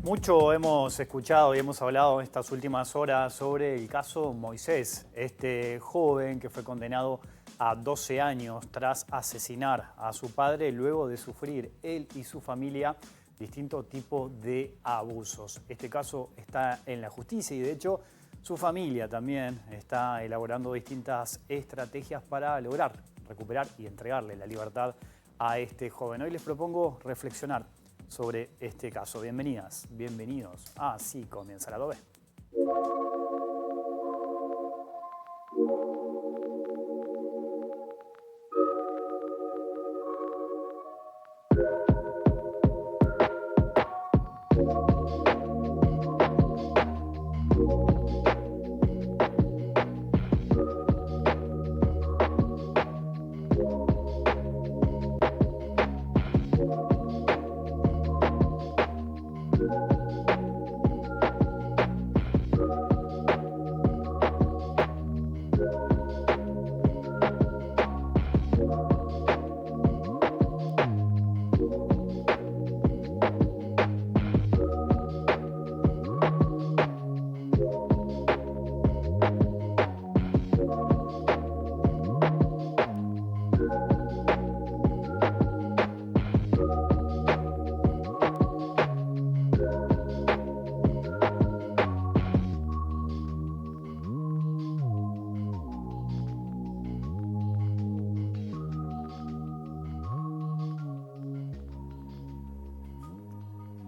Mucho hemos escuchado y hemos hablado en estas últimas horas sobre el caso Moisés, este joven que fue condenado a 12 años tras asesinar a su padre luego de sufrir él y su familia distintos tipos de abusos. Este caso está en la justicia y de hecho su familia también está elaborando distintas estrategias para lograr recuperar y entregarle la libertad a este joven. Hoy les propongo reflexionar sobre este caso. Bienvenidas, bienvenidos. Así comienza la doble.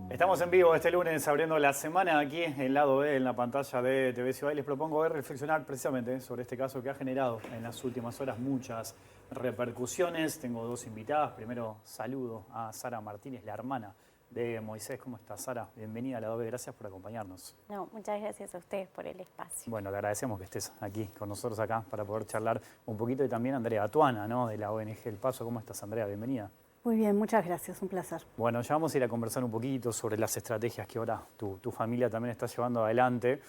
Estamos en vivo este lunes abriendo la semana aquí en el lado B en la pantalla de TV Ciudad y les propongo hoy reflexionar precisamente sobre este caso que ha generado en las últimas horas muchas repercusiones. Tengo dos invitadas. Primero saludo a Sara Martínez, la hermana de Moisés. ¿Cómo estás, Sara? Bienvenida a la doble. Gracias por acompañarnos. No, muchas gracias a ustedes por el espacio. Bueno, te agradecemos que estés aquí con nosotros acá para poder charlar un poquito y también Andrea Atuana, ¿no? De la ONG El Paso. ¿Cómo estás, Andrea? Bienvenida. Muy bien, muchas gracias, un placer. Bueno, ya vamos a ir a conversar un poquito sobre las estrategias que ahora tu familia también está llevando adelante.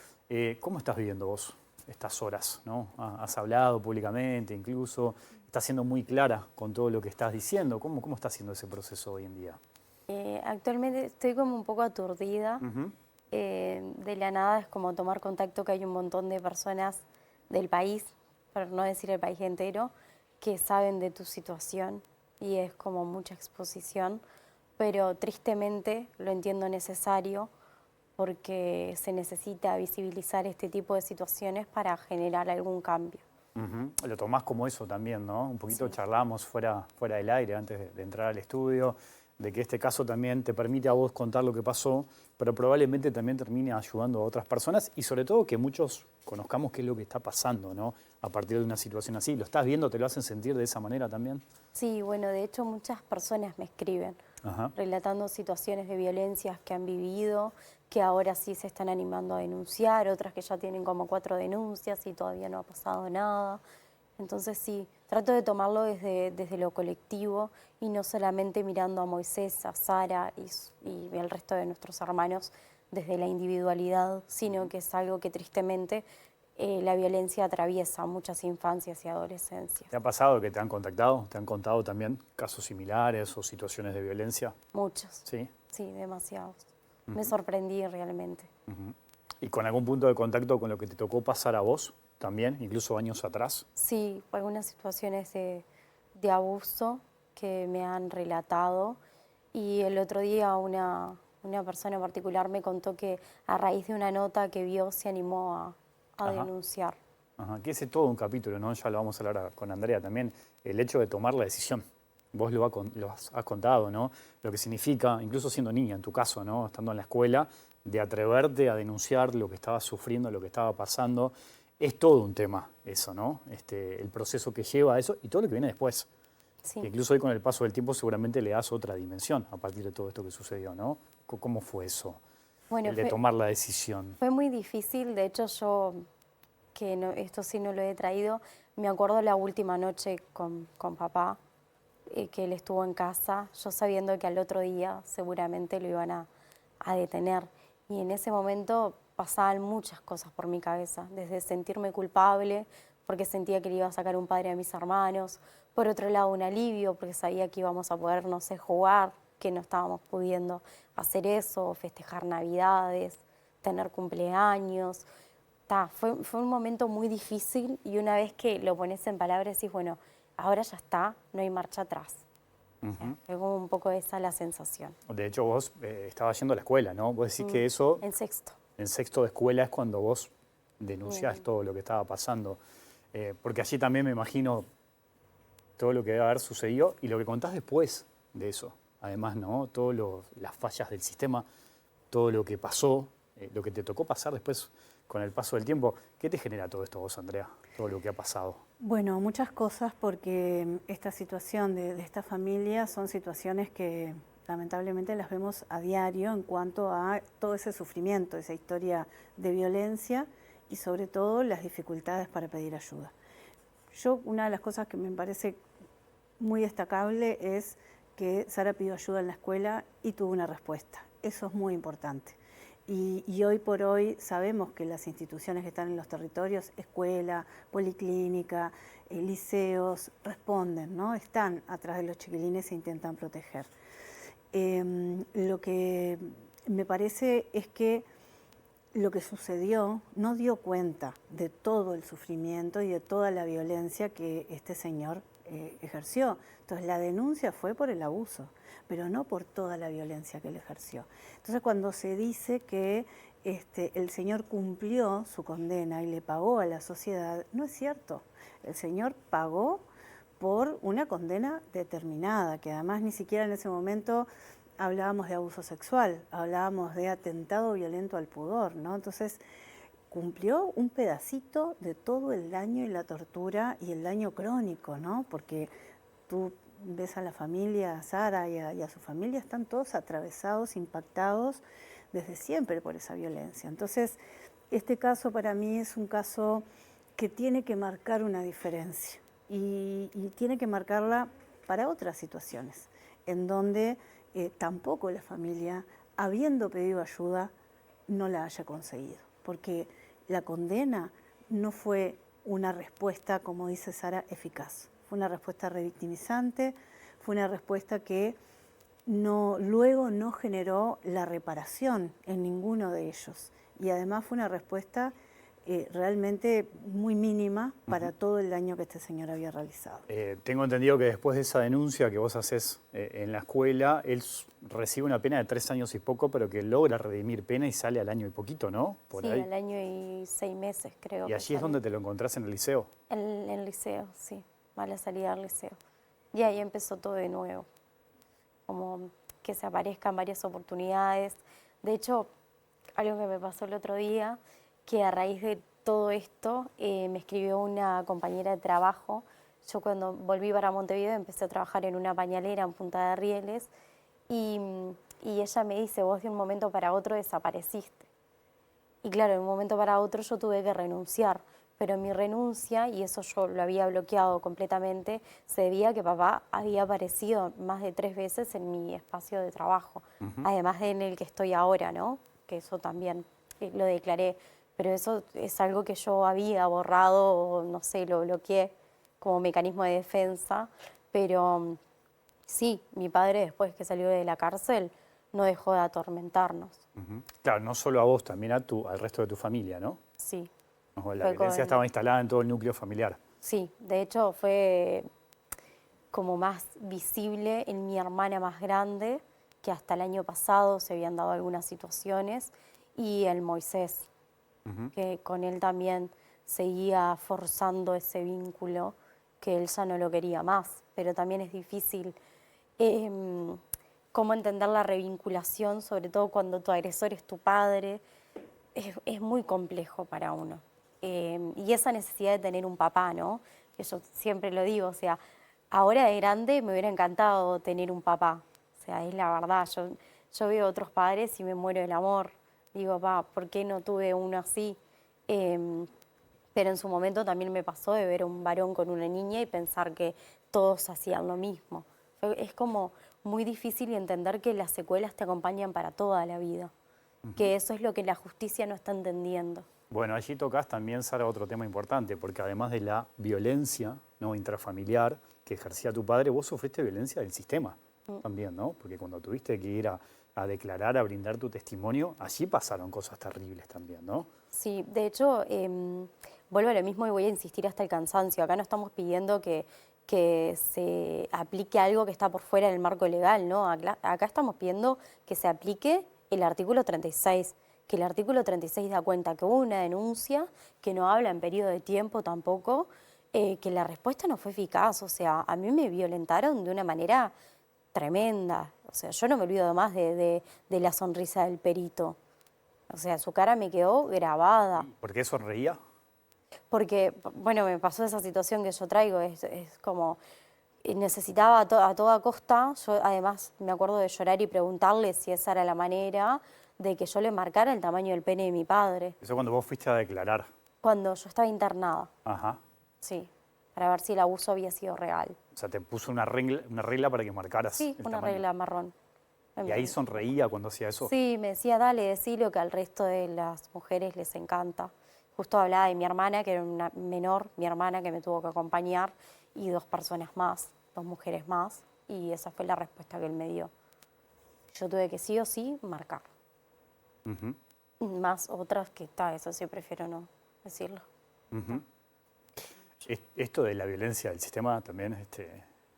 ¿Cómo estás viviendo vos estas horas, ¿no? Has hablado públicamente incluso, estás siendo muy clara con todo lo que estás diciendo. ¿Cómo está siendo ese proceso hoy en día? Actualmente estoy como un poco aturdida. De la nada es como tomar contacto que hay un montón de personas del país, por no decir el país entero, que saben de tu situación. Y es como mucha exposición, pero tristemente lo entiendo necesario porque se necesita visibilizar este tipo de situaciones para generar algún cambio. Lo tomás como eso también, ¿no? Un poquito Sí. charlamos fuera del aire antes de entrar al estudio, de que este caso también te permite a vos contar lo que pasó, pero probablemente también termine ayudando a otras personas y sobre todo que muchos conozcamos qué es lo que está pasando, ¿no? A partir de una situación así. ¿Lo estás viendo? ¿Te lo hacen sentir de esa manera también? Sí, bueno, de hecho muchas personas me escriben relatando situaciones de violencias que han vivido, que ahora sí se están animando a denunciar, otras que ya tienen como 4 denuncias y todavía no ha pasado nada. Entonces sí, trato de tomarlo desde lo colectivo y no solamente mirando a Moisés, a Sara y el resto de nuestros hermanos desde la individualidad, sino que es algo que tristemente la violencia atraviesa muchas infancias y adolescencias. ¿Te ha pasado que te han contactado? ¿Te han contado también casos similares o situaciones de violencia? Muchos. Sí. Sí, demasiados. Me sorprendí realmente. ¿Y con algún punto de contacto con lo que te tocó pasar a vos también, incluso años atrás? Sí, algunas situaciones de abuso que me han relatado y el otro día una persona en particular me contó que a raíz de una nota que vio se animó a denunciar. Que ese es todo un capítulo, ¿no? Ya lo vamos a hablar con Andrea también, el hecho de tomar la decisión. Vos lo has contado, ¿no? Lo que significa, incluso siendo niña en tu caso, ¿no? Estando en la escuela, de atreverte a denunciar lo que estabas sufriendo, lo que estaba pasando. Es todo un tema eso, ¿no? El proceso que lleva a eso y todo lo que viene después. Sí. Que incluso hoy con el paso del tiempo seguramente le das otra dimensión a partir de todo esto que sucedió, ¿no? ¿Cómo fue eso? Bueno, El de tomar la decisión. fue muy difícil, de hecho yo, esto sí no lo he traído, me acuerdo la última noche con papá, que él estuvo en casa, yo sabiendo que al otro día seguramente lo iban a detener. Y en ese momento pasaban muchas cosas por mi cabeza, desde sentirme culpable porque sentía que le iba a sacar un padre a mis hermanos, por otro lado un alivio porque sabía que íbamos a poder, no sé, jugar que no estábamos pudiendo hacer eso, festejar Navidades, tener cumpleaños. Fue un momento muy difícil y una vez que lo pones en palabras decís, bueno, ahora ya está, no hay marcha atrás. O sea, fue como un poco esa la sensación. De hecho, vos estabas yendo a la escuela, ¿no? Vos decís que eso... En sexto. En sexto de escuela es cuando vos denunciás todo lo que estaba pasando. Porque allí también me imagino todo lo que debe haber sucedido y lo que contás después de eso. Además, ¿no? Todas las fallas del sistema, todo lo que pasó, lo que te tocó pasar después con el paso del tiempo. ¿Qué te genera todo esto vos, Andrea? Todo lo que ha pasado. Bueno, muchas cosas, porque esta situación de esta familia son situaciones que lamentablemente las vemos a diario en cuanto a todo ese sufrimiento, esa historia de violencia y sobre todo las dificultades para pedir ayuda. Una de las cosas que me parece muy destacable es que Sara pidió ayuda en la escuela y tuvo una respuesta. Eso es muy importante. Y hoy por hoy sabemos que las instituciones que están en los territorios, escuela, policlínica, liceos, responden, ¿no? Están atrás de los chiquilines e intentan proteger. Lo que me parece es que lo que sucedió no dio cuenta de todo el sufrimiento y de toda la violencia que este señor ejerció. Entonces la denuncia fue por el abuso, pero no por toda la violencia que él ejerció. Entonces cuando se dice que el señor cumplió su condena y le pagó a la sociedad, no es cierto. El señor pagó por una condena determinada, que además ni siquiera en ese momento hablábamos de abuso sexual, hablábamos de atentado violento al pudor, ¿no? Entonces cumplió un pedacito de todo el daño y la tortura y el daño crónico, ¿no? Porque tú ves a la familia, a Sara y a su familia, están todos atravesados, impactados desde siempre por esa violencia. Entonces, este caso para mí es un caso que tiene que marcar una diferencia y tiene que marcarla para otras situaciones, en donde tampoco la familia, habiendo pedido ayuda, no la haya conseguido. Porque la condena no fue una respuesta, como dice Sara, eficaz. Fue una respuesta revictimizante, fue una respuesta que luego no generó la reparación en ninguno de ellos. Y además fue una respuesta realmente muy mínima para todo el daño que este señor había realizado. Tengo entendido que después de esa denuncia que vos haces en la escuela, él recibe una pena de 3 años y poco, pero que logra redimir pena y sale al año y poquito, ¿no? Sí, al año y 6 meses creo. ¿Y allí es donde te lo encontrás en el liceo? En el liceo, sí, a la salida del liceo. Y ahí empezó todo de nuevo, como que se aparezcan varias oportunidades. De hecho, algo que me pasó el otro día, que a raíz de todo esto me escribió una compañera de trabajo. Yo cuando volví para Montevideo empecé a trabajar en una pañalera en Punta de Rieles y ella me dice, vos de un momento para otro desapareciste. Y claro, de un momento para otro yo tuve que renunciar, pero mi renuncia, y eso yo lo había bloqueado completamente, se debía a que papá había aparecido más de 3 veces en mi espacio de trabajo, además de en el que estoy ahora, ¿no? Que eso también lo declaré. Pero eso es algo que yo había borrado, o no sé, lo bloqueé como mecanismo de defensa. Pero sí, mi padre después que salió de la cárcel no dejó de atormentarnos. Claro, no solo a vos, también al resto de tu familia, ¿no? Sí. La violencia estaba instalada en todo el núcleo familiar. Sí, de hecho fue como más visible en mi hermana más grande, que hasta el año pasado se habían dado algunas situaciones, y el Moisés, que con él también seguía forzando ese vínculo, que él ya no lo quería más. Pero también es difícil cómo entender la revinculación, sobre todo cuando tu agresor es tu padre. Es muy complejo para uno. Y esa necesidad de tener un papá, ¿no? Que yo siempre lo digo, o sea, ahora de grande me hubiera encantado tener un papá. O sea, es la verdad. Yo veo otros padres y me muero del amor. Digo, papá, ¿por qué no tuve uno así? Pero en su momento también me pasó de ver a un varón con una niña y pensar que todos hacían lo mismo. Es como muy difícil entender que las secuelas te acompañan para toda la vida. Que eso es lo que la justicia no está entendiendo. Bueno, allí tocas también, Sara, otro tema importante, porque además de la violencia, ¿no?, intrafamiliar que ejercía tu padre, vos sufriste violencia del sistema. también, ¿no? Porque cuando tuviste que ir a declarar, a brindar tu testimonio, allí pasaron cosas terribles también, ¿no? Sí, de hecho, vuelvo a lo mismo y voy a insistir hasta el cansancio. Acá no estamos pidiendo que se aplique algo que está por fuera del marco legal, ¿no? Acá estamos pidiendo que se aplique el artículo 36, que el artículo 36 da cuenta que hubo una denuncia, que no habla en periodo de tiempo tampoco, que la respuesta no fue eficaz. O sea, a mí me violentaron de una manera tremenda. O sea, yo no me olvido más de la sonrisa del perito. O sea, su cara me quedó grabada. ¿Por qué sonreía? Porque, bueno, me pasó esa situación que yo traigo, es como, necesitaba a toda costa, yo además me acuerdo de llorar y preguntarle si esa era la manera de que yo le marcara el tamaño del pene de mi padre. Eso cuando vos fuiste a declarar. Cuando yo estaba internada. Ajá. Sí, para ver si el abuso había sido real. O sea, te puso una regla para que marcaras Sí, el una tamaño. regla marrón. ¿Y ahí sonreía cuando hacía eso? Sí, me decía, dale, decilo que al resto de las mujeres les encanta. Justo hablaba de mi hermana, que era una menor, mi hermana que me tuvo que acompañar, y 2 personas más, 2 mujeres más, y esa fue la respuesta que él me dio. Yo tuve que sí o sí marcar. Más otras que está, eso sí prefiero no decirlo. Esto de la violencia del sistema también,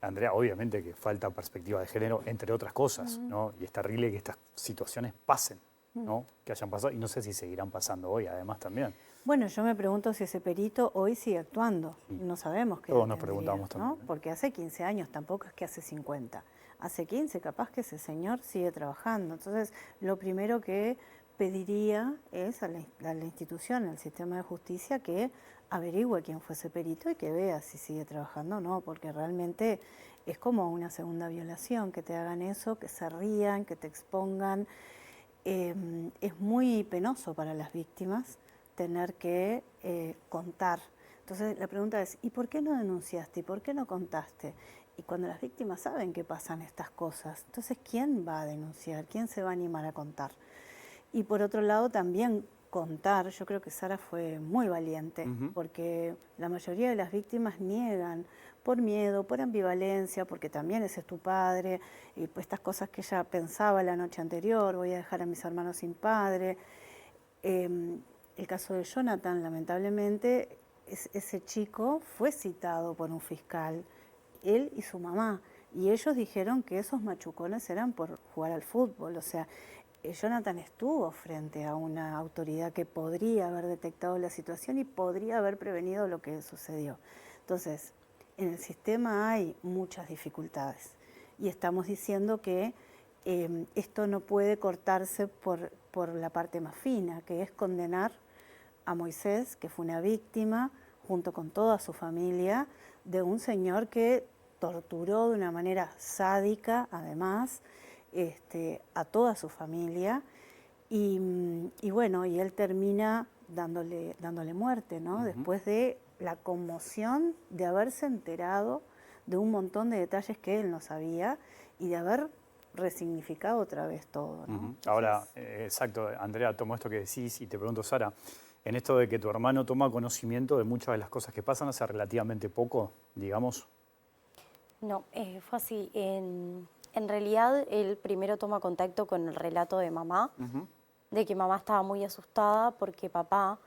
Andrea, obviamente que falta perspectiva de género, entre otras cosas, ¿no? Y es terrible que estas situaciones pasen, ¿no? Que hayan pasado, y no sé si seguirán pasando hoy, además también. Bueno, yo me pregunto si ese perito hoy sigue actuando. No sabemos qué. Todos nos preguntamos ¿no? también. Porque hace 15 años, tampoco es que hace 50. Hace 15, capaz que ese señor sigue trabajando. Entonces, lo primero que pediría es a la institución, al sistema de justicia, que averigüe quién fue ese perito y que vea si sigue trabajando o no, porque realmente es como una segunda violación, que te hagan eso, que se rían, que te expongan. Es muy penoso para las víctimas tener que contar. Entonces la pregunta es, ¿y por qué no denunciaste? ¿Y por qué no contaste? Y cuando las víctimas saben que pasan estas cosas, entonces ¿quién va a denunciar? ¿Quién se va a animar a contar? Y por otro lado también contar, yo creo que Sara fue muy valiente, porque la mayoría de las víctimas niegan por miedo, por ambivalencia, porque también ese es tu padre, y pues estas cosas que ella pensaba la noche anterior, voy a dejar a mis hermanos sin padre. El caso de Jonathan, lamentablemente, ese chico fue citado por un fiscal, él y su mamá, y ellos dijeron que esos machucones eran por jugar al fútbol. O sea, Jonathan estuvo frente a una autoridad que podría haber detectado la situación y podría haber prevenido lo que sucedió. Entonces, en el sistema hay muchas dificultades y estamos diciendo que esto no puede cortarse por la parte más fina, que es condenar a Moisés, que fue una víctima, junto con toda su familia, de un señor que torturó de una manera sádica, además, a toda su familia. Y bueno, y él termina dándole muerte, ¿no? Después de la conmoción de haberse enterado de un montón de detalles que él no sabía y de haber resignificado otra vez todo, ¿no? Ahora, exacto, Andrea, tomo esto que decís y te pregunto, Sara, en esto de que tu hermano toma conocimiento de muchas de las cosas que pasan hace relativamente poco, digamos. No, fue así. En realidad, él primero toma contacto con el relato de mamá, de que mamá estaba muy asustada porque papá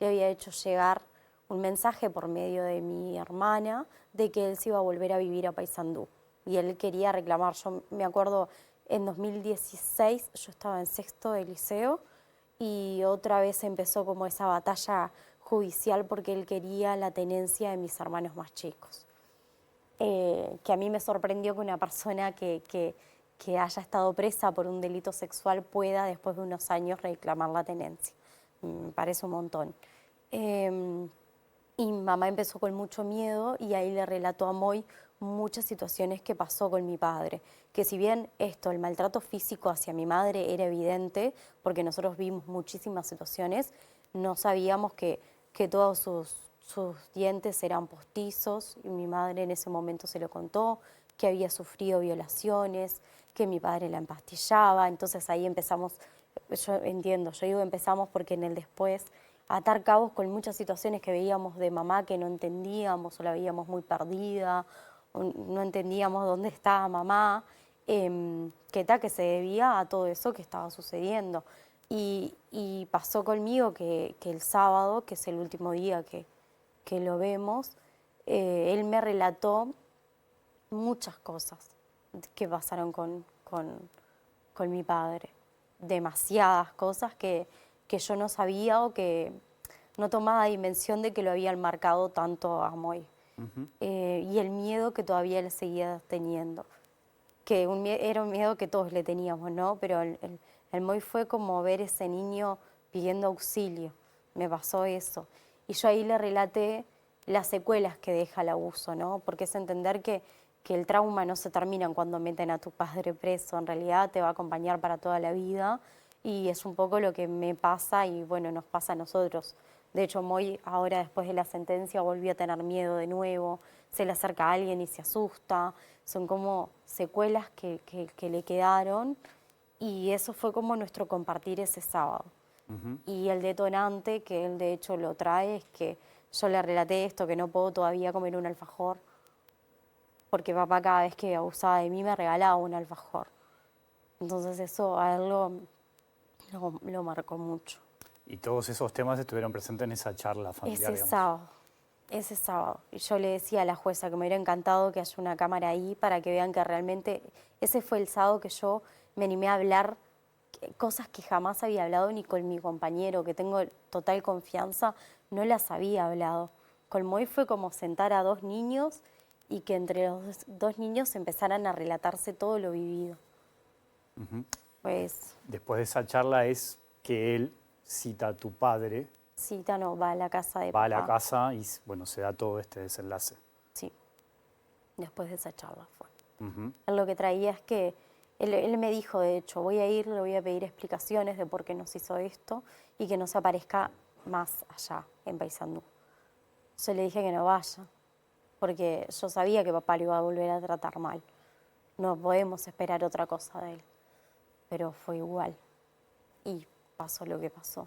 le había hecho llegar un mensaje por medio de mi hermana de que él se iba a volver a vivir a Paysandú. Y él quería reclamar. Yo me acuerdo, en 2016 yo estaba en 6º de liceo y otra vez empezó como esa batalla judicial porque él quería la tenencia de mis hermanos más chicos. Que a mí me sorprendió que una persona que haya estado presa por un delito sexual pueda después de unos años reclamar la tenencia. Me parece un montón. Y mamá empezó con mucho miedo y ahí le relató a Moy muchas situaciones que pasó con mi padre. Que si bien el maltrato físico hacia mi madre era evidente, porque nosotros vimos muchísimas situaciones, no sabíamos que todos sus dientes eran postizos y mi madre en ese momento se lo contó, que había sufrido violaciones, que mi padre la empastillaba. Entonces ahí empezamos, yo entiendo, yo digo empezamos porque en el después atar cabos con muchas situaciones que veíamos de mamá que no entendíamos o la veíamos muy perdida, o no entendíamos dónde estaba mamá. que se debía a todo eso que estaba sucediendo. Y pasó conmigo que el sábado, que es el último día que lo vemos, él me relató muchas cosas que pasaron con mi padre. Demasiadas cosas que yo no sabía o que no tomaba dimensión de que lo habían marcado tanto a Moy. Y el miedo que todavía le seguía teniendo. Que era un miedo que todos le teníamos, ¿no? Pero el Moy fue como ver ese niño pidiendo auxilio. Me pasó eso. Y yo ahí le relaté las secuelas que deja el abuso, ¿no? Porque es entender que el trauma no se termina cuando meten a tu padre preso. En realidad te va a acompañar para toda la vida. Y es un poco lo que me pasa y, bueno, nos pasa a nosotros. De hecho, Moy ahora, después de la sentencia, volvió a tener miedo de nuevo. Se le acerca a alguien y se asusta. Son como secuelas que le quedaron. Y eso fue como nuestro compartir ese sábado. Y el detonante, que él de hecho lo trae, es que yo le relaté esto, que no puedo todavía comer un alfajor, porque papá cada vez que abusaba de mí me regalaba un alfajor. Entonces eso a él lo marcó mucho. Y todos esos temas estuvieron presentes en esa charla familiar, Ese sábado. Y yo le decía a la jueza que me hubiera encantado que haya una cámara ahí para que vean que realmente ese fue el sábado que yo me animé a hablar cosas que jamás había hablado ni con mi compañero, que tengo total confianza, no las había hablado. Con Moy fue como sentar a dos niños y que entre los dos niños empezaran a relatarse todo lo vivido. Pues, después de esa charla es que él cita a tu padre. Cita no, va a la casa de papá. Va a la casa y, bueno, se da todo este desenlace. Sí, después de esa charla fue. Él lo que traía es que, él me dijo, de hecho, voy a ir, le voy a pedir explicaciones de por qué nos hizo esto y que no se aparezca más allá, en Paysandú. Yo le dije que no vaya, porque yo sabía que papá lo iba a volver a tratar mal. No podemos esperar otra cosa de él. Pero fue igual. Y pasó lo que pasó.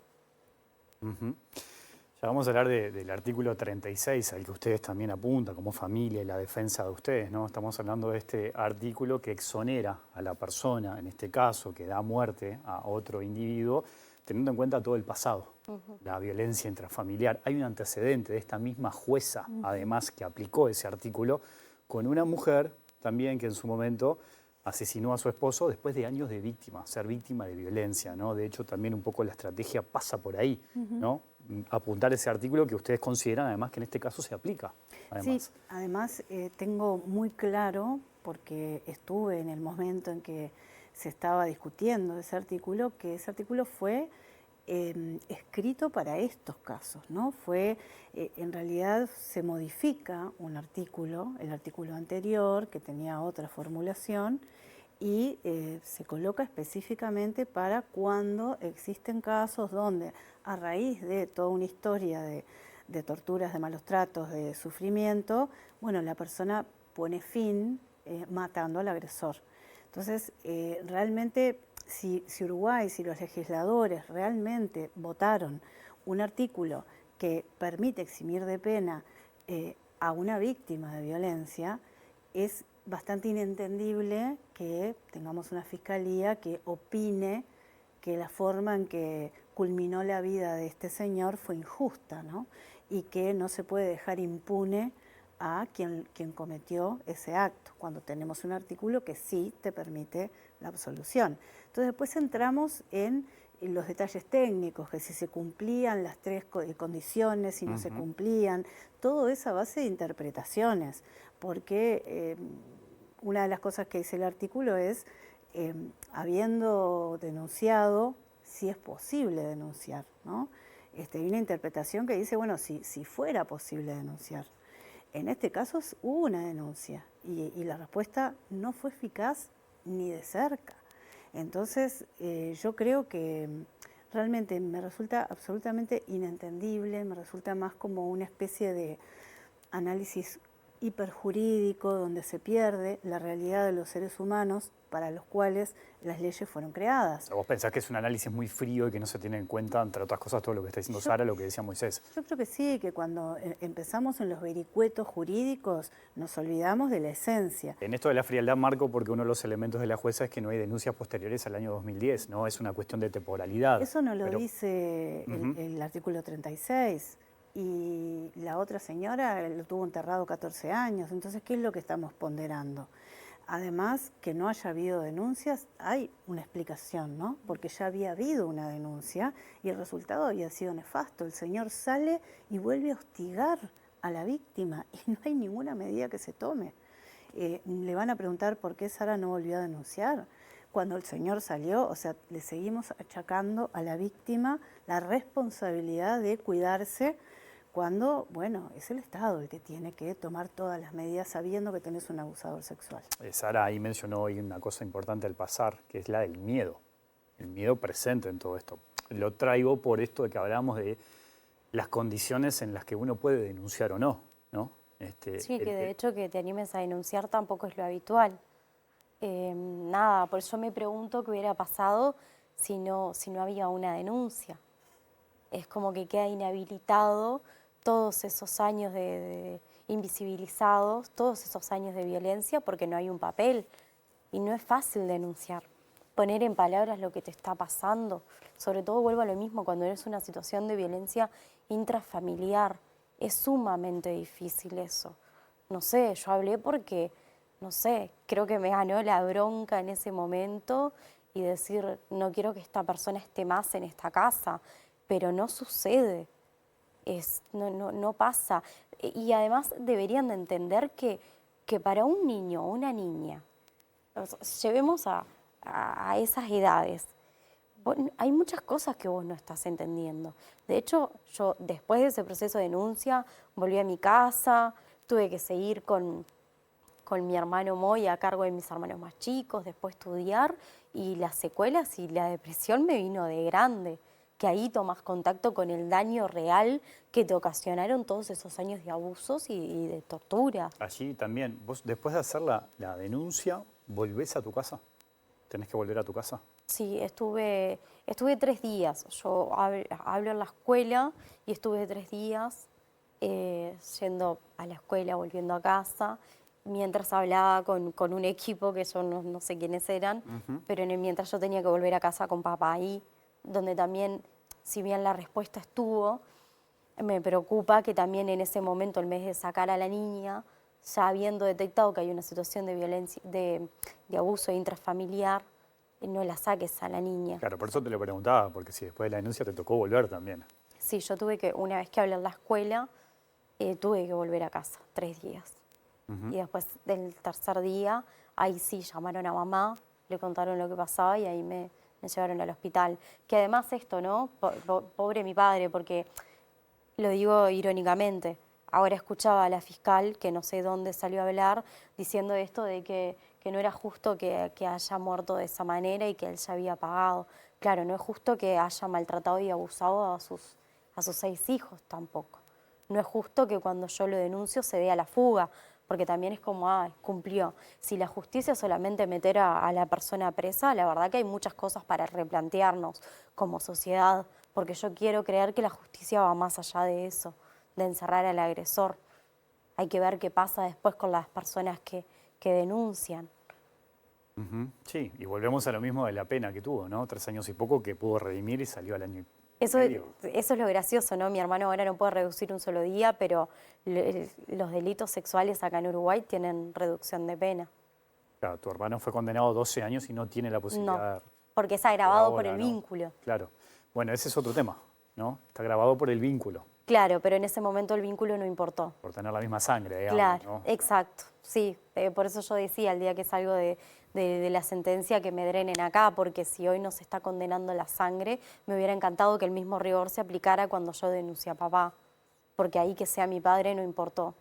Ya vamos a hablar del artículo 36, al que ustedes también apuntan como familia y la defensa de ustedes, ¿no? Estamos hablando de este artículo que exonera a la persona, en este caso, que da muerte a otro individuo, teniendo en cuenta todo el pasado, la violencia intrafamiliar. Hay un antecedente de esta misma jueza, además, que aplicó ese artículo con una mujer también que en su momento asesinó a su esposo después de años de víctima, ser víctima de violencia, ¿no? De hecho, también un poco la estrategia pasa por ahí, ¿no? Apuntar ese artículo que ustedes consideran, además, que en este caso se aplica. Además. Sí, además tengo muy claro, porque estuve en el momento en que se estaba discutiendo ese artículo, que ese artículo fue escrito para estos casos, ¿no? Fue, en realidad se modifica un artículo, el artículo anterior, que tenía otra formulación, y se coloca específicamente para cuando existen casos donde, a raíz de toda una historia de torturas, de malos tratos, de sufrimiento, bueno, la persona pone fin matando al agresor. Entonces, realmente, si Uruguay, si los legisladores realmente votaron un artículo que permite eximir de pena a una víctima de violencia, es bastante inentendible que tengamos una fiscalía que opine que la forma en que culminó la vida de este señor fue injusta, ¿no? Y que no se puede dejar impune a quien cometió ese acto, cuando tenemos un artículo que sí te permite la absolución. Entonces después entramos en los detalles técnicos, que si se cumplían las tres condiciones, si no se cumplían, todo eso a base de interpretaciones, porque una de las cosas que dice el artículo es, habiendo denunciado, si es posible denunciar, ¿no? Hay una interpretación que dice, bueno, si fuera posible denunciar. En este caso hubo una denuncia y la respuesta no fue eficaz ni de cerca. Entonces, yo creo que realmente me resulta absolutamente inentendible, me resulta más como una especie de análisis hiperjurídico donde se pierde la realidad de los seres humanos para los cuales las leyes fueron creadas. ¿Vos pensás que es un análisis muy frío y que no se tiene en cuenta, entre otras cosas, todo lo que está diciendo Sara, lo que decía Moisés? Yo creo que sí, que cuando empezamos en los vericuetos jurídicos nos olvidamos de la esencia. En esto de la frialdad, Marco, porque uno de los elementos de la jueza es que no hay denuncias posteriores al año 2010, ¿no? Es una cuestión de temporalidad. Eso no lo dice el artículo 36. Y la otra señora lo tuvo enterrado 14 años. Entonces, ¿qué es lo que estamos ponderando? Además, que no haya habido denuncias, hay una explicación, ¿no? Porque ya había habido una denuncia y el resultado había sido nefasto. El señor sale y vuelve a hostigar a la víctima y no hay ninguna medida que se tome. Le van a preguntar por qué Sara no volvió a denunciar. Cuando el señor salió, o sea, le seguimos achacando a la víctima la responsabilidad de cuidarse cuando, bueno, es el Estado el que tiene que tomar todas las medidas sabiendo que tenés un abusador sexual. Sara ahí mencionó hoy una cosa importante al pasar, que es la del miedo. El miedo presente en todo esto. Lo traigo por esto de que hablamos de las condiciones en las que uno puede denunciar o no, ¿no? Sí, que de hecho que te animes a denunciar tampoco es lo habitual. Nada, por eso me pregunto qué hubiera pasado si no había una denuncia. Es como que queda inhabilitado todos esos años de invisibilizados, todos esos años de violencia porque no hay un papel y no es fácil denunciar. Poner en palabras lo que te está pasando, sobre todo vuelvo a lo mismo cuando eres una situación de violencia intrafamiliar, es sumamente difícil eso. No sé, yo hablé porque, no sé, creo que me ganó la bronca en ese momento y decir, no quiero que esta persona esté más en esta casa, pero no sucede. No pasa. Y además deberían de entender que para un niño o una niña, llevemos a esas edades, hay muchas cosas que vos no estás entendiendo. De hecho, yo después de ese proceso de denuncia, volví a mi casa, tuve que seguir con mi hermano Moy a cargo de mis hermanos más chicos, después estudiar, y las secuelas y la depresión me vino de grande. Que ahí tomas contacto con el daño real que te ocasionaron todos esos años de abusos y de tortura. Allí también, vos después de hacer la denuncia, ¿volvés a tu casa? ¿Tenés que volver a tu casa? Sí, estuve 3 días. Yo hablo en la escuela y estuve 3 días yendo a la escuela, volviendo a casa, mientras hablaba con un equipo que yo no sé quiénes eran, pero mientras yo tenía que volver a casa con papá ahí, donde también, si bien la respuesta estuvo, me preocupa que también en ese momento, en vez de sacar a la niña, ya habiendo detectado que hay una situación de violencia, de abuso intrafamiliar, no la saques a la niña. Claro, por eso te lo preguntaba, porque si después de la denuncia te tocó volver también. Sí, yo tuve que, una vez que hablé en la escuela, tuve que volver a casa, 3 días. Y después del tercer día, ahí sí llamaron a mamá, le contaron lo que pasaba y ahí me llevaron al hospital. Que además esto, ¿no? Pobre mi padre, porque lo digo irónicamente. Ahora escuchaba a la fiscal, que no sé dónde salió a hablar, diciendo esto de que no era justo que haya muerto de esa manera y que él ya había pagado. Claro, no es justo que haya maltratado y abusado a sus 6 hijos tampoco. No es justo que cuando yo lo denuncio se dé a la fuga, porque también es como, cumplió. Si la justicia es solamente meter a la persona presa, la verdad que hay muchas cosas para replantearnos como sociedad, porque yo quiero creer que la justicia va más allá de eso, de encerrar al agresor. Hay que ver qué pasa después con las personas que denuncian. Sí, y volvemos a lo mismo de la pena que tuvo, ¿no? 3 años y poco que pudo redimir y salió al año y medio. Eso es lo gracioso, ¿no? Mi hermano ahora no puede reducir un solo día, pero los delitos sexuales acá en Uruguay tienen reducción de pena. Claro, tu hermano fue condenado a 12 años y no tiene la posibilidad. No, porque es agravado por por el vínculo. Claro. Bueno, ese es otro tema, ¿no? Está grabado por el vínculo. Claro, pero en ese momento el vínculo no importó. Por tener la misma sangre, digamos, Claro, ¿no? exacto, sí. Por eso yo decía el día que salgo de la sentencia que me drenen acá, porque si hoy no se está condenando la sangre, me hubiera encantado que el mismo rigor se aplicara cuando yo denuncié a papá, porque ahí que sea mi padre no importó.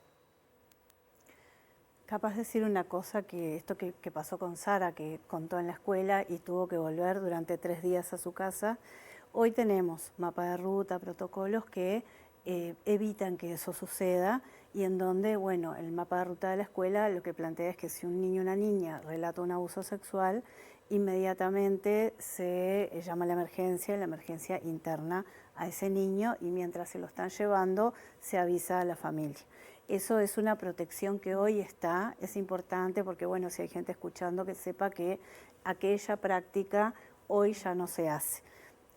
Capaz de decir una cosa, que esto que pasó con Sara, que contó en la escuela y tuvo que volver durante 3 días a su casa. Hoy tenemos mapa de ruta, protocolos que evitan que eso suceda y en donde, bueno, el mapa de ruta de la escuela lo que plantea es que si un niño o una niña relata un abuso sexual, inmediatamente se llama a la emergencia interna a ese niño y mientras se lo están llevando se avisa a la familia. Eso es una protección que hoy está, es importante porque, bueno, si hay gente escuchando que sepa que aquella práctica hoy ya no se hace.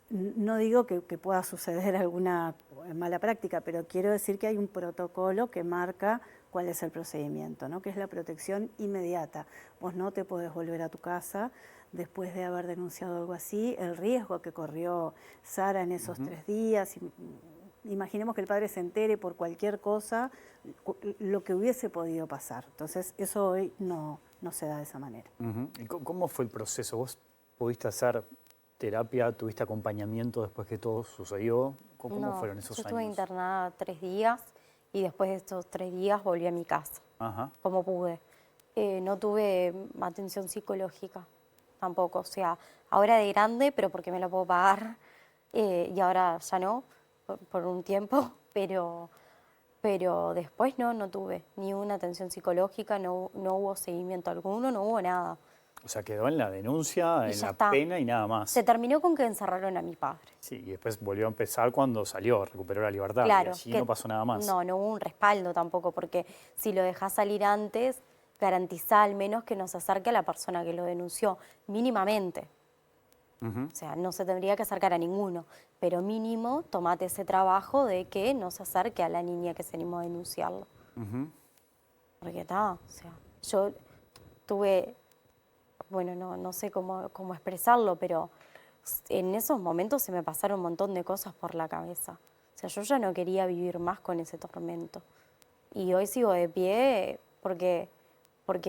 No digo que pueda suceder alguna mala práctica, pero quiero decir que hay un protocolo que marca cuál es el procedimiento, ¿no? Que es la protección inmediata. Vos no te podés volver a tu casa después de haber denunciado algo así. El riesgo que corrió Sara en esos 3 días, imaginemos que el padre se entere por cualquier cosa, lo que hubiese podido pasar. Entonces, eso hoy no se da de esa manera. ¿Y cómo fue el proceso? ¿Vos pudiste hacer terapia, tuviste acompañamiento después que todo sucedió? ¿Cómo fueron esos años? Yo estuve internada 3 días y después de estos 3 días volví a mi casa, como pude. No tuve atención psicológica tampoco, o sea, ahora de grande, pero porque me lo puedo pagar, y ahora ya no, por un tiempo, pero después no tuve ni una atención psicológica, no hubo seguimiento alguno, no hubo nada. O sea, quedó en la denuncia, en la pena y nada más. Se terminó con que encerraron a mi padre. Sí, y después volvió a empezar cuando salió, recuperó la libertad. Claro, y allí no pasó nada más. No hubo un respaldo tampoco, porque si lo dejás salir antes, garantizá al menos que no se acerque a la persona que lo denunció, mínimamente. O sea, no se tendría que acercar a ninguno, pero mínimo tomate ese trabajo de que no se acerque a la niña que se animó a denunciarlo. Porque está, o sea, yo tuve, bueno, no sé cómo expresarlo, pero en esos momentos se me pasaron un montón de cosas por la cabeza. O sea, yo ya no quería vivir más con ese tormento. Y hoy sigo de pie porque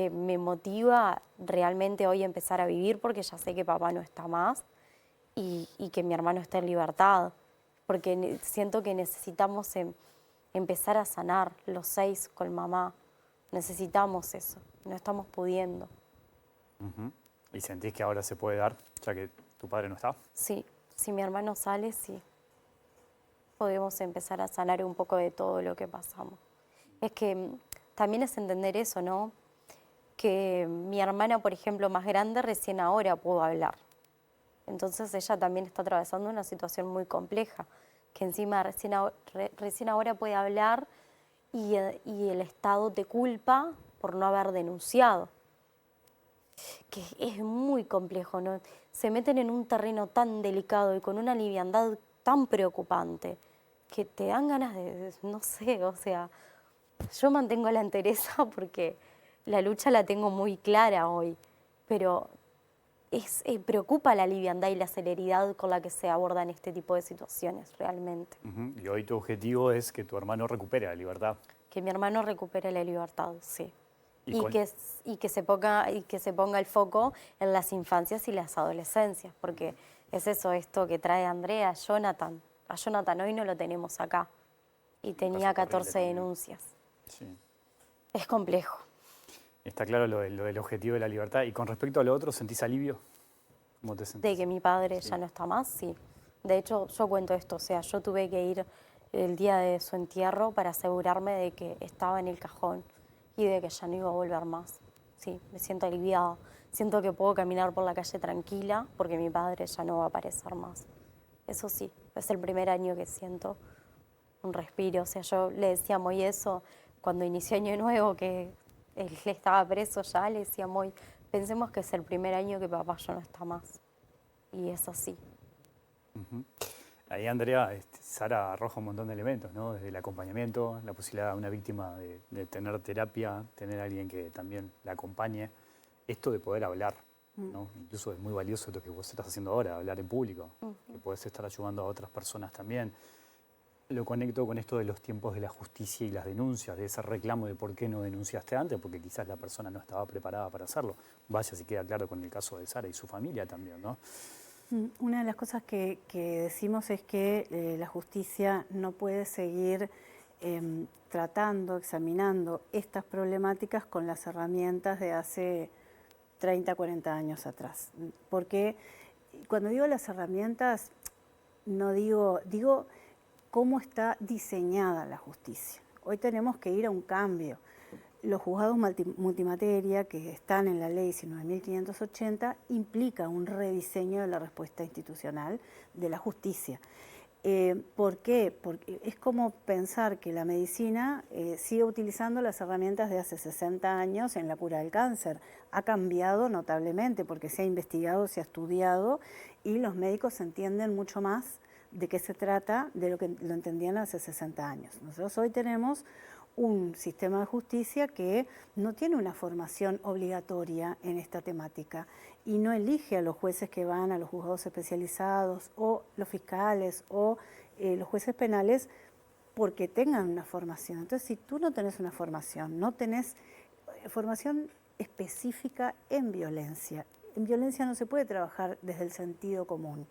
me motiva realmente hoy empezar a vivir, porque ya sé que papá no está más y que mi hermano está en libertad. Porque siento que necesitamos empezar a sanar los 6 con mamá. Necesitamos eso, no estamos pudiendo. ¿Y sentís que ahora se puede dar, ya que tu padre no está? Sí, si mi hermano sale, sí. Podemos empezar a sanar un poco de todo lo que pasamos. Es que también es entender eso, ¿no? Que mi hermana, por ejemplo, más grande, recién ahora pudo hablar. Entonces ella también está atravesando una situación muy compleja, que encima recién ahora puede hablar y el Estado te culpa por no haber denunciado. Que es muy complejo, ¿no? Se meten en un terreno tan delicado y con una liviandad tan preocupante que te dan ganas no sé, o sea, yo mantengo la entereza porque la lucha la tengo muy clara hoy, pero preocupa la liviandad y la celeridad con la que se abordan este tipo de situaciones realmente. Y hoy tu objetivo es que tu hermano recupere la libertad. Que mi hermano recupere la libertad, sí. Y que se ponga el foco en las infancias y las adolescencias, porque es esto que trae Andrea, Jonathan. A Jonathan hoy no lo tenemos acá y tenía 14 denuncias. Sí. Es complejo. Está claro lo del objetivo de la libertad. Y con respecto a lo otro, ¿sentís alivio? ¿Cómo te sentís? De que mi padre ya no está más, sí. De hecho, yo cuento esto, o sea, yo tuve que ir el día de su entierro para asegurarme de que estaba en el cajón y de que ya no iba a volver más. Sí, me siento aliviada. Siento que puedo caminar por la calle tranquila porque mi padre ya no va a aparecer más. Eso sí, es el primer año que siento un respiro. O sea, yo le decía a Moy eso cuando inició Año Nuevo, que él estaba preso ya, le decía a Moy, pensemos que es el primer año que papá ya no está más. Y es así. Ahí, Andrea, Sara arroja un montón de elementos, ¿no? Desde el acompañamiento, la posibilidad de una víctima de tener terapia, tener a alguien que también la acompañe. Esto de poder hablar, ¿no? Incluso es muy valioso lo que vos estás haciendo ahora, hablar en público, que podés estar ayudando a otras personas también. Lo conecto con esto de los tiempos de la justicia y las denuncias, de ese reclamo de por qué no denunciaste antes, porque quizás la persona no estaba preparada para hacerlo. Vaya si queda claro con el caso de Sara y su familia también, ¿no? Una de las cosas que decimos es que la justicia no puede seguir tratando, examinando estas problemáticas con las herramientas de hace 30, 40 años atrás. Porque cuando digo las herramientas, no digo cómo está diseñada la justicia. Hoy tenemos que ir a un cambio. Los juzgados multimateria que están en la ley 19.580 implica un rediseño de la respuesta institucional de la justicia. ¿Por qué? Porque es como pensar que la medicina sigue utilizando las herramientas de hace 60 años en la cura del cáncer. Ha cambiado notablemente porque se ha investigado, se ha estudiado y los médicos entienden mucho más de qué se trata de lo que lo entendían hace 60 años. Nosotros hoy tenemos un sistema de justicia que no tiene una formación obligatoria en esta temática y no elige a los jueces que van a los juzgados especializados o los fiscales o los jueces penales porque tengan una formación. Entonces, si tú no tenés una formación, no tenés formación específica en violencia no se puede trabajar desde el sentido común.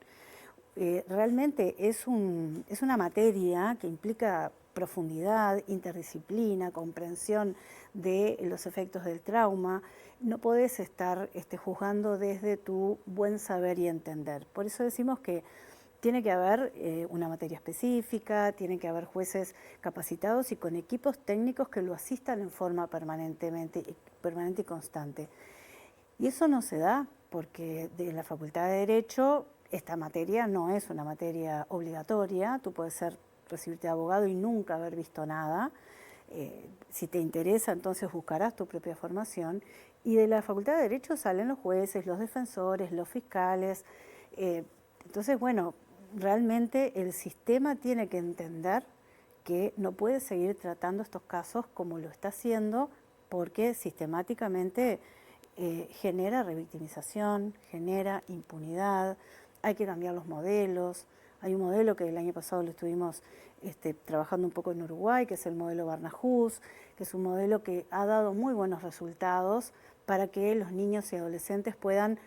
Realmente es una materia que implica profundidad, interdisciplina, comprensión de los efectos del trauma. No podés estar juzgando desde tu buen saber y entender. Por eso decimos que tiene que haber una materia específica, tiene que haber jueces capacitados y con equipos técnicos que lo asistan en forma permanente y constante. Y eso no se da porque de la Facultad de Derecho esta materia no es una materia obligatoria. Tú puedes recibirte de abogado y nunca haber visto nada. Si te interesa, entonces buscarás tu propia formación. Y de la Facultad de Derecho salen los jueces, los defensores, los fiscales. Entonces, bueno, realmente el sistema tiene que entender que no puede seguir tratando estos casos como lo está haciendo porque sistemáticamente genera revictimización, genera impunidad. Hay que cambiar los modelos. Hay un modelo que el año pasado lo estuvimos trabajando un poco en Uruguay, que es el modelo Barnahus, que es un modelo que ha dado muy buenos resultados para que los niños y adolescentes puedan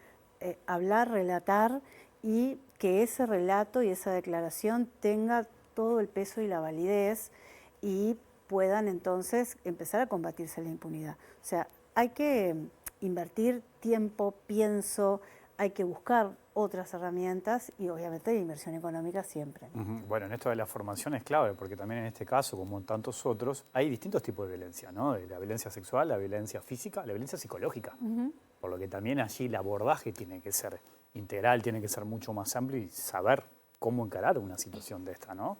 hablar, relatar y que ese relato y esa declaración tenga todo el peso y la validez y puedan entonces empezar a combatirse la impunidad. O sea, hay que invertir tiempo, pienso, hay que buscar otras herramientas y obviamente inversión económica siempre. Bueno, en esto de la formación es clave porque también en este caso, como en tantos otros, hay distintos tipos de violencia, ¿no? La violencia sexual, la violencia física, la violencia psicológica. Por lo que también allí el abordaje tiene que ser integral, tiene que ser mucho más amplio y saber cómo encarar una situación de esta, ¿no?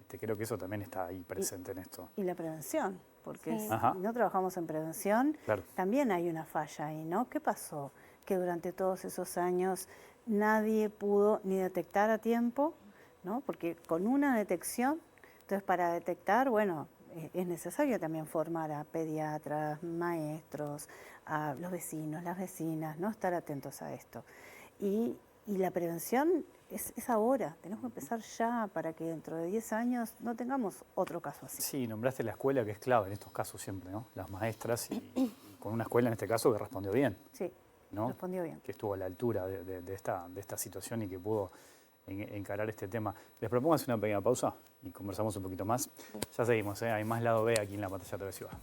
Creo que eso también está ahí presente en esto. Y la prevención, porque Sí. si no trabajamos en prevención, Claro. también hay una falla ahí, ¿no? ¿Qué pasó? Que durante todos esos años nadie pudo ni detectar a tiempo, ¿no? Porque con una detección, entonces para detectar, bueno, es necesario también formar a pediatras, maestros, a los vecinos, las vecinas, ¿no? Estar atentos a esto. Y la prevención es ahora, tenemos que empezar ya para que dentro de 10 años no tengamos otro caso así. Sí, nombraste la escuela que es clave en estos casos siempre, ¿no? Las maestras y con una escuela en este caso que respondió bien. Sí, ¿no? respondió bien. Que estuvo a la altura de esta situación y que pudo encarar este tema. Les propongo hacer una pequeña pausa y conversamos un poquito más. Ya seguimos, ¿eh? Hay más lado B aquí en la pantalla TV Ciudad.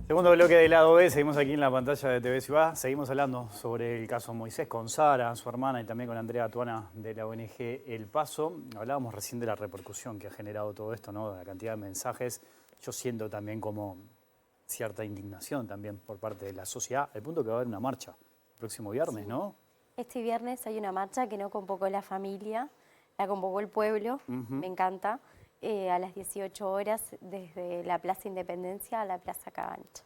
Segundo bloque de lado B, seguimos aquí en la pantalla de TV Ciudad. Seguimos hablando sobre el caso Moisés con Sara, su hermana, y también con Andrea Tuana de la ONG El Paso. Hablábamos recién de la repercusión que ha generado todo esto, ¿no? De la cantidad de mensajes. Yo siento también como cierta indignación también por parte de la sociedad, al punto que va a haber una marcha el próximo viernes, Sí. ¿no? Este viernes hay una marcha que no convocó la familia, la convocó el pueblo, me encanta. A las 18 horas desde la Plaza Independencia a la Plaza Cabancha.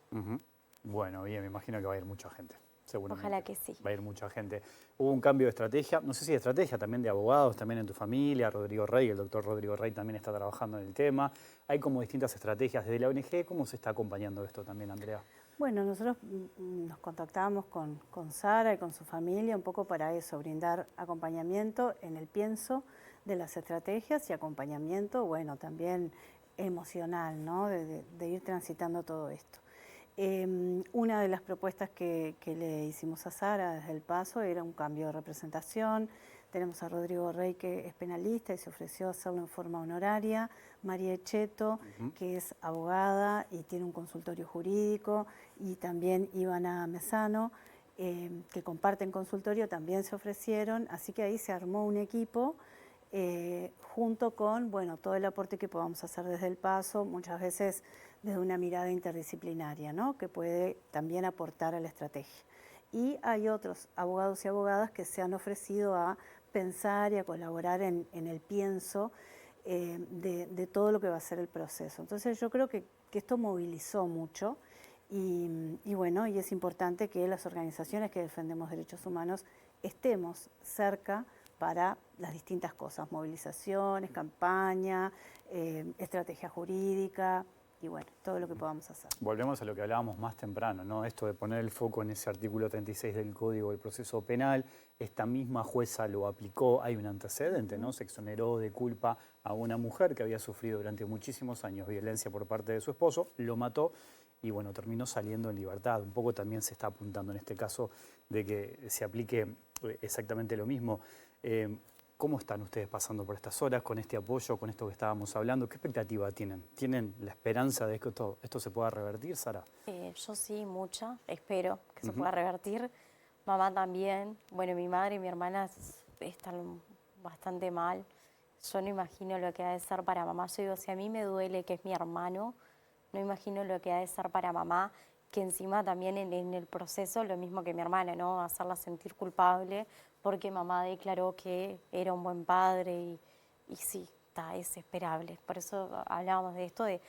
Bueno, bien, me imagino que va a ir mucha gente, seguramente. Ojalá que sí. Va a ir mucha gente. Hubo un cambio de estrategia, no sé si de estrategia, también de abogados, también en tu familia, Rodrigo Rey, el doctor Rodrigo Rey también está trabajando en el tema. Hay como distintas estrategias desde la ONG. ¿Cómo se está acompañando esto también, Andrea? Bueno, nosotros nos contactamos con Sara y con su familia un poco para eso, brindar acompañamiento en el pienso de las estrategias y acompañamiento, bueno, también emocional, ¿no? De ir transitando todo esto. Una de las propuestas que le hicimos a Sara desde El Paso era un cambio de representación, tenemos a Rodrigo Rey, que es penalista y se ofreció a hacerlo en forma honoraria, María Echeto, que es abogada y tiene un consultorio jurídico, y también Ivana Mesano, que comparten consultorio, también se ofrecieron, así que ahí se armó un equipo junto con, bueno, todo el aporte que podamos hacer desde el PASO, muchas veces desde una mirada interdisciplinaria, ¿no?, que puede también aportar a la estrategia. Y hay otros abogados y abogadas que se han ofrecido a pensar y a colaborar en el pienso de todo lo que va a ser el proceso. Entonces yo creo que esto movilizó mucho y bueno, y es importante que las organizaciones que defendemos derechos humanos estemos cerca para las distintas cosas, movilizaciones, campaña, estrategia jurídica y bueno, todo lo que podamos hacer. Volvemos a lo que hablábamos más temprano, ¿no? Esto de poner el foco en ese artículo 36 del Código del Proceso Penal. Esta misma jueza lo aplicó, hay un antecedente, ¿no? Se exoneró de culpa a una mujer que había sufrido durante muchísimos años violencia por parte de su esposo, lo mató y bueno, terminó saliendo en libertad. Un poco también se está apuntando en este caso de que se aplique exactamente lo mismo. ¿Cómo están ustedes pasando por estas horas con este apoyo, con esto que estábamos hablando? ¿Qué expectativa tienen? ¿Tienen la esperanza de que esto se pueda revertir, Sara? Yo sí, mucha. Espero que se pueda revertir. Mamá también. Bueno, mi madre y mi hermana están bastante mal. Yo no imagino lo que ha de ser para mamá. Yo digo, si a mí me duele que es mi hermano, no imagino lo que ha de ser para mamá, que encima también en el proceso, lo mismo que mi hermana, ¿no? Hacerla sentir culpable porque mamá declaró que era un buen padre y sí, es esperable. Por eso hablábamos de esto, de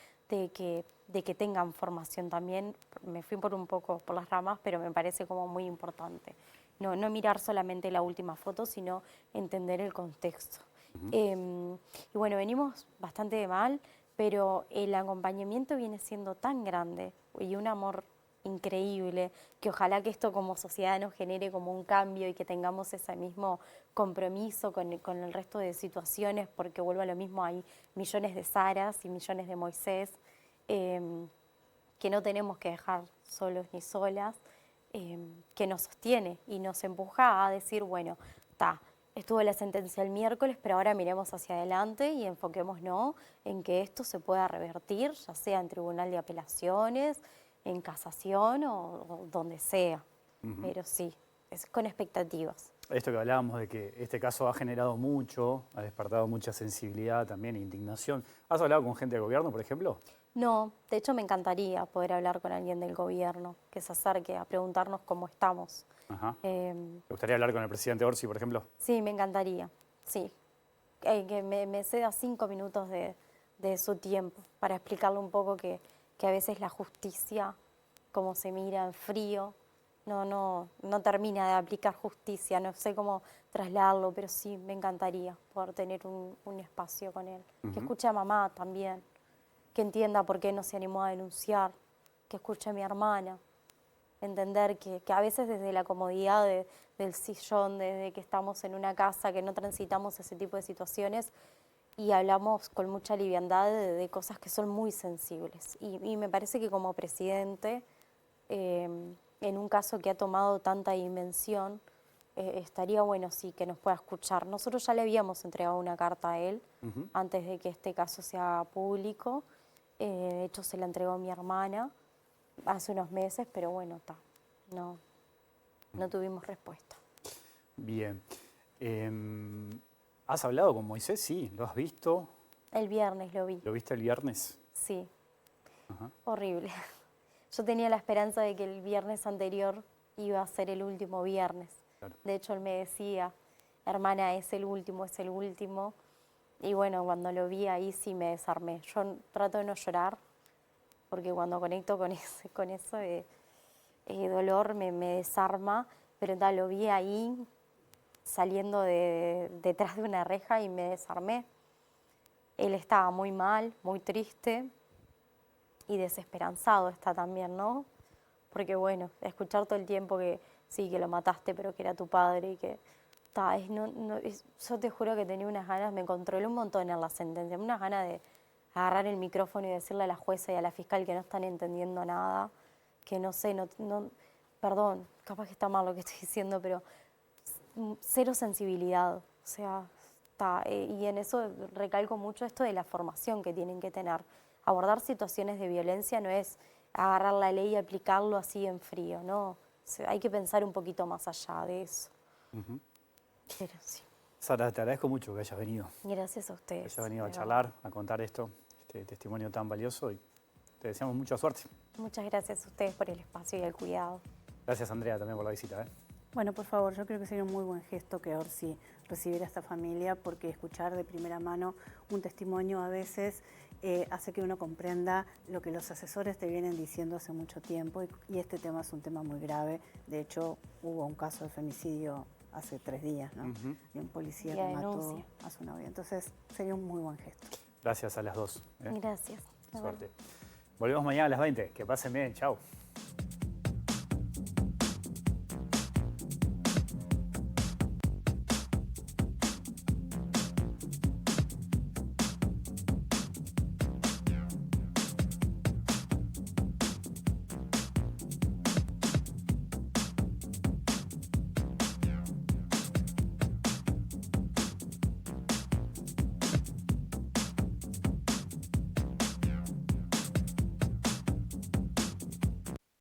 que tengan formación también. Me fui un poco por las ramas, pero me parece como muy importante. No mirar solamente la última foto, sino entender el contexto. Y bueno, venimos bastante mal, pero el acompañamiento viene siendo tan grande y un amor increíble, que ojalá que esto como sociedad nos genere como un cambio y que tengamos ese mismo compromiso con el resto de situaciones, porque vuelvo a lo mismo, hay millones de Saras y millones de Moisés que no tenemos que dejar solos ni solas, que nos sostiene y nos empuja a decir, bueno, estuvo la sentencia el miércoles, pero ahora miremos hacia adelante y enfoquémonos en que esto se pueda revertir, ya sea en tribunal de apelaciones, en casación o donde sea. Pero sí, es con expectativas. Esto que hablábamos de que este caso ha generado mucho, ha despertado mucha sensibilidad también, indignación. ¿Has hablado con gente del gobierno, por ejemplo? No, de hecho me encantaría poder hablar con alguien del gobierno que se acerque a preguntarnos cómo estamos. ¿Te gustaría hablar con el presidente Orsi, por ejemplo? Sí, me encantaría, sí. Que me ceda 5 minutos de su tiempo para explicarle un poco que a veces la justicia, como se mira en frío, no termina de aplicar justicia, no sé cómo trasladarlo, pero sí me encantaría poder tener un espacio con él. Que escuche a mamá también, que entienda por qué no se animó a denunciar, que escuche a mi hermana, entender que a veces desde la comodidad del sillón, desde que estamos en una casa, que no transitamos ese tipo de situaciones y hablamos con mucha liviandad de cosas que son muy sensibles. Y me parece que como presidente, en un caso que ha tomado tanta dimensión, estaría bueno sí que nos pueda escuchar. Nosotros ya le habíamos entregado una carta a él antes de que este caso se haga público. De hecho, se la entregó mi hermana hace unos meses, pero bueno, no tuvimos respuesta. Bien. ¿Has hablado con Moisés? Sí. ¿Lo has visto? El viernes lo vi. ¿Lo viste el viernes? Sí. Horrible. Yo tenía la esperanza de que el viernes anterior iba a ser el último viernes. Claro. De hecho, él me decía, hermana, es el último, es el último. Y bueno, cuando lo vi ahí sí me desarmé. Yo trato de no llorar, porque cuando conecto con ese dolor me desarma, pero lo vi ahí saliendo detrás de una reja y me desarmé. Él estaba muy mal, muy triste y desesperanzado está también, ¿no? Porque bueno, escuchar todo el tiempo que sí, que lo mataste, pero que era tu padre y que... yo te juro que tenía unas ganas, me controlé un montón en la sentencia, unas ganas de agarrar el micrófono y decirle a la jueza y a la fiscal que no están entendiendo nada, que no sé, perdón, capaz que está mal lo que estoy diciendo, pero cero sensibilidad, O sea, y en eso recalco mucho esto de la formación que tienen que tener. Abordar situaciones de violencia no es agarrar la ley y aplicarlo así en frío, ¿no? Hay que pensar un poquito más allá de eso. Pero sí. Sara, te agradezco mucho que hayas venido. Gracias a ustedes. Que hayas venido a charlar, a contar esto, este testimonio tan valioso, y te deseamos mucha suerte. Muchas gracias a ustedes por el espacio y el cuidado. Gracias, Andrea, también por la visita. Bueno, por favor, yo creo que sería un muy buen gesto que Orsi recibiera a esta familia, porque escuchar de primera mano un testimonio a veces hace que uno comprenda lo que los asesores te vienen diciendo hace mucho tiempo, y este tema es un tema muy grave. De hecho, hubo un caso de femicidio hace 3 días, ¿no? De un policía que mató a su novia. Entonces, sería un muy buen gesto. Gracias a las dos. Gracias. Suerte. Volvemos mañana a las 20. Que pasen bien. Chao.